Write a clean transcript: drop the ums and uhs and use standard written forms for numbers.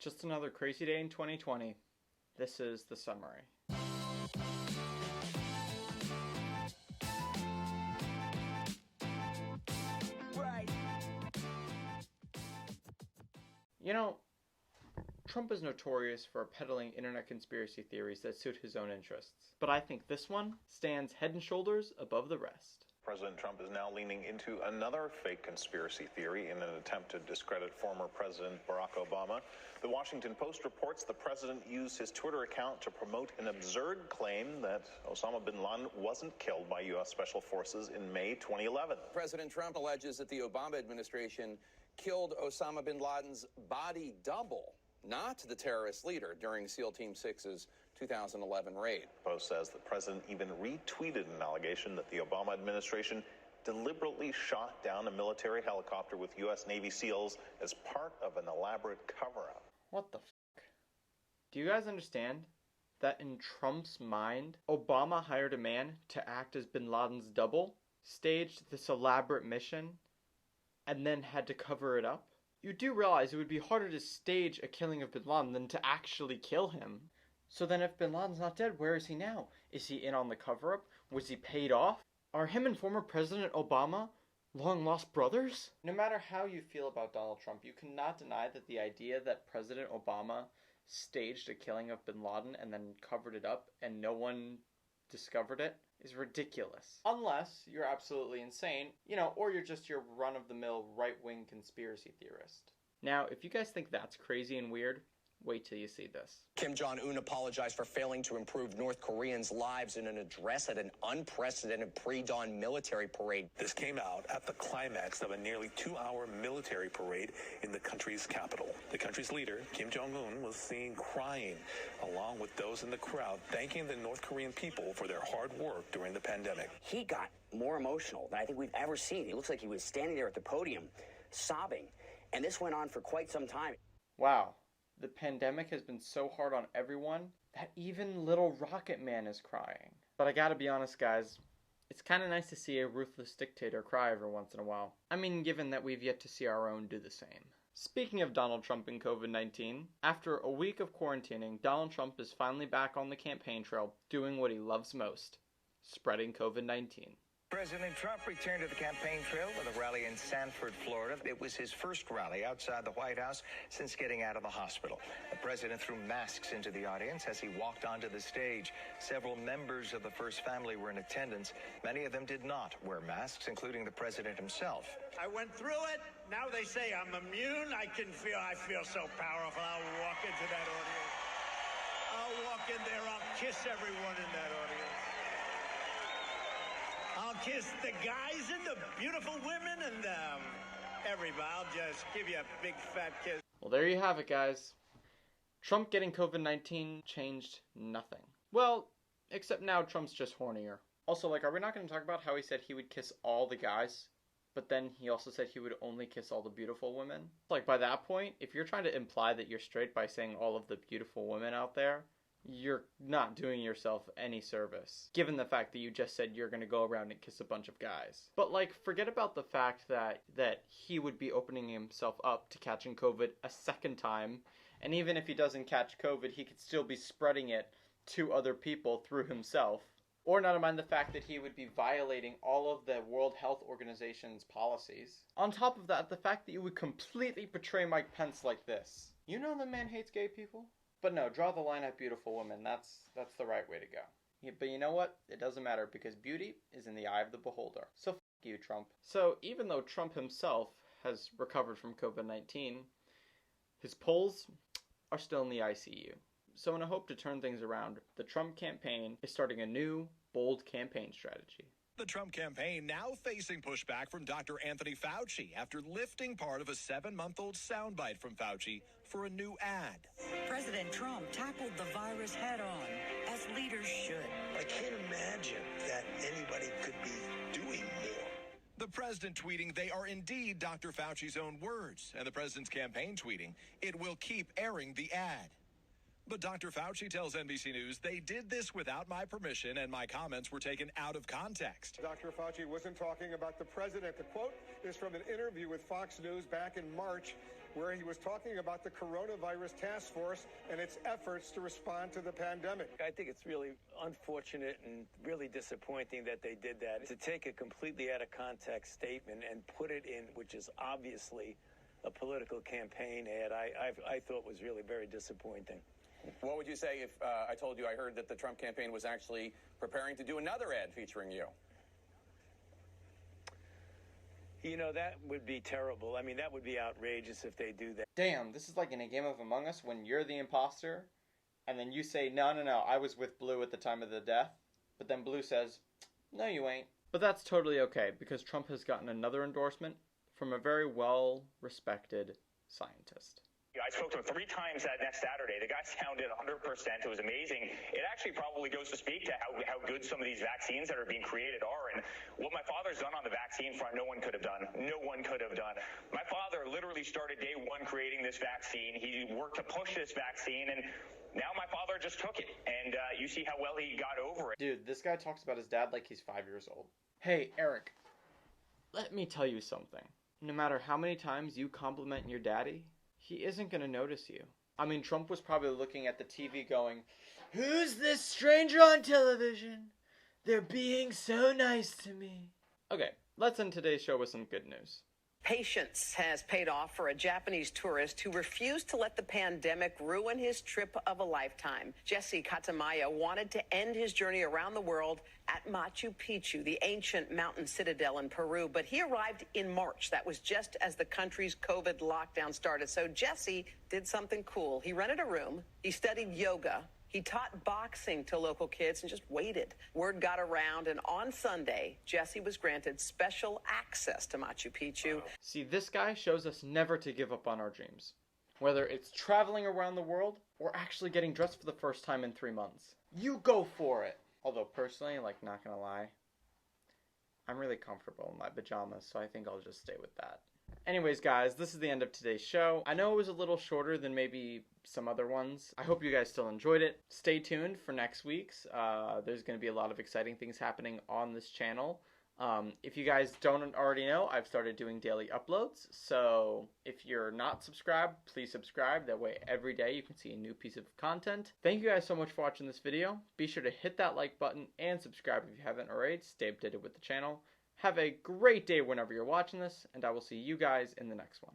Just another crazy day in 2020. This is the summary. Right. You know, Trump is notorious for peddling internet conspiracy theories that suit his own interests. But I think this one stands head and shoulders above the rest. President Trump is now leaning into another fake conspiracy theory in an attempt to discredit former President Barack Obama. The Washington Post reports the president used his Twitter account to promote an absurd claim that Osama bin Laden wasn't killed by U.S. Special Forces in May 2011. President Trump alleges that the Obama administration killed Osama bin Laden's body double, not the terrorist leader, during SEAL Team 6's 2011 raid. Post says the president even retweeted an allegation that the Obama administration deliberately shot down a military helicopter with U.S. Navy SEALs as part of an elaborate cover-up. What the f***? Do you guys understand that in Trump's mind, Obama hired a man to act as bin Laden's double, staged this elaborate mission, and then had to cover it up? You do realize it would be harder to stage a killing of bin Laden than to actually kill him. So then if bin Laden's not dead, where is he now? Is he in on the cover-up? Was he paid off? Are him and former President Obama long-lost brothers? No matter how you feel about Donald Trump, you cannot deny that the idea that President Obama staged a killing of bin Laden and then covered it up and no one discovered it is ridiculous. Unless you're absolutely insane, or you're just your run-of-the-mill right-wing conspiracy theorist. Now, if you guys think that's crazy and weird, wait till you see this. Kim Jong-un apologized for failing to improve North Koreans' lives in an address at an unprecedented pre-dawn military parade. This came out at the climax of a nearly 2-hour military parade in the country's capital. The country's leader, Kim Jong-un, was seen crying along with those in the crowd, thanking the North Korean people for their hard work during the pandemic. He got more emotional than I think we've ever seen. He looks like he was standing there at the podium, sobbing. And this went on for quite some time. Wow. The pandemic has been so hard on everyone that even little Rocket Man is crying. But I gotta be honest, guys, it's kind of nice to see a ruthless dictator cry every once in a while. I mean, given that we've yet to see our own do the same. Speaking of Donald Trump and COVID-19, after a week of quarantining, Donald Trump is finally back on the campaign trail doing what he loves most, spreading COVID-19. President Trump returned to the campaign trail with a rally in Sanford, Florida. It was his first rally outside the White House since getting out of the hospital. The president threw masks into the audience as he walked onto the stage. Several members of the first family were in attendance. Many of them did not wear masks, including the president himself. I went through it. Now they say I'm immune. I feel so powerful. I'll walk into that audience. I'll walk in there. I'll kiss everyone in that audience. I'll kiss the guys and the beautiful women and everybody. I'll just give you a big fat kiss. Well, there you have it, guys. Trump getting COVID-19 changed nothing. Well, except now Trump's just hornier. Also, are we not going to talk about how he said he would kiss all the guys, but then he also said he would only kiss all the beautiful women? By that point, if you're trying to imply that you're straight by saying all of the beautiful women out there, you're not doing yourself any service, given the fact that you just said you're going to go around and kiss a bunch of guys. But, forget about the fact that he would be opening himself up to catching COVID a second time, and even if he doesn't catch COVID, he could still be spreading it to other people through himself. Or not to mind the fact that he would be violating all of the World Health Organization's policies. On top of that, the fact that you would completely portray Mike Pence like this. You know the man hates gay people? But no, draw the line at beautiful women. That's the right way to go. Yeah, but you know what? It doesn't matter because beauty is in the eye of the beholder. So f*** you, Trump. So even though Trump himself has recovered from COVID-19, his polls are still in the ICU. So in a hope to turn things around, the Trump campaign is starting a new, bold campaign strategy. The Trump campaign now facing pushback from Dr. Anthony Fauci after lifting part of a 7-month-old soundbite from Fauci for a new ad. President Trump tackled the virus head-on, as leaders should. I can't imagine that anybody could be doing more. The president tweeting they are indeed Dr. Fauci's own words, and the president's campaign tweeting it will keep airing the ad. But Dr. Fauci tells NBC News they did this without my permission and my comments were taken out of context. Dr. Fauci wasn't talking about the president. The quote is from an interview with Fox News back in March. where he was talking about the coronavirus task force and its efforts to respond to the pandemic. I think it's really unfortunate and really disappointing that they did that. To take a completely out of context statement and put it in, which is obviously a political campaign ad, I thought was really very disappointing. What would you say if I told you I heard that the Trump campaign was actually preparing to do another ad featuring you? You know, that would be terrible. I mean, that would be outrageous if they do that. Damn, this is like in a game of Among Us when you're the imposter, and then you say, no, I was with Blue at the time of the death. But then Blue says, no, you ain't. But that's totally okay, because Trump has gotten another endorsement from a very well-respected scientist. I spoke to him 3 times that next Saturday. The guy sounded 100%. It was amazing. It actually probably goes to speak to how good some of these vaccines that are being created are. And what my father's done on the vaccine front, no one could have done. No one could have done. My father literally started day one creating this vaccine. He worked to push this vaccine, and now my father just took it. And you see how well he got over it. Dude, this guy talks about his dad like he's 5 years old. Hey, Eric, let me tell you something. No matter how many times you compliment your daddy, he isn't going to notice you. I mean, Trump was probably looking at the TV going, who's this stranger on television? They're being so nice to me. Okay, let's end today's show with some good news. Patience has paid off for a Japanese tourist who refused to let the pandemic ruin his trip of a lifetime. Jesse Katamaya wanted to end his journey around the world at Machu Picchu, the ancient mountain citadel in Peru, but he arrived in March. That was just as the country's COVID lockdown started. So Jesse did something cool. He rented a room, he studied yoga, he taught boxing to local kids and just waited. Word got around, and on Sunday, Jesse was granted special access to Machu Picchu. See, this guy shows us never to give up on our dreams. Whether it's traveling around the world or actually getting dressed for the first time in 3 months. You go for it! Although personally, like, not gonna lie, I'm really comfortable in my pajamas, so I think I'll just stay with that. Anyways, guys, this is the end of today's show. I know it was a little shorter than maybe some other ones. I hope you guys still enjoyed it. Stay tuned for next week's. There's going to be a lot of exciting things happening on this channel. If you guys don't already know, I've started doing daily uploads. So if you're not subscribed, please subscribe. That way every day you can see a new piece of content. Thank you guys so much for watching this video. Be sure to hit that like button and subscribe if you haven't already. Stay updated with the channel. Have a great day whenever you're watching this, and I will see you guys in the next one.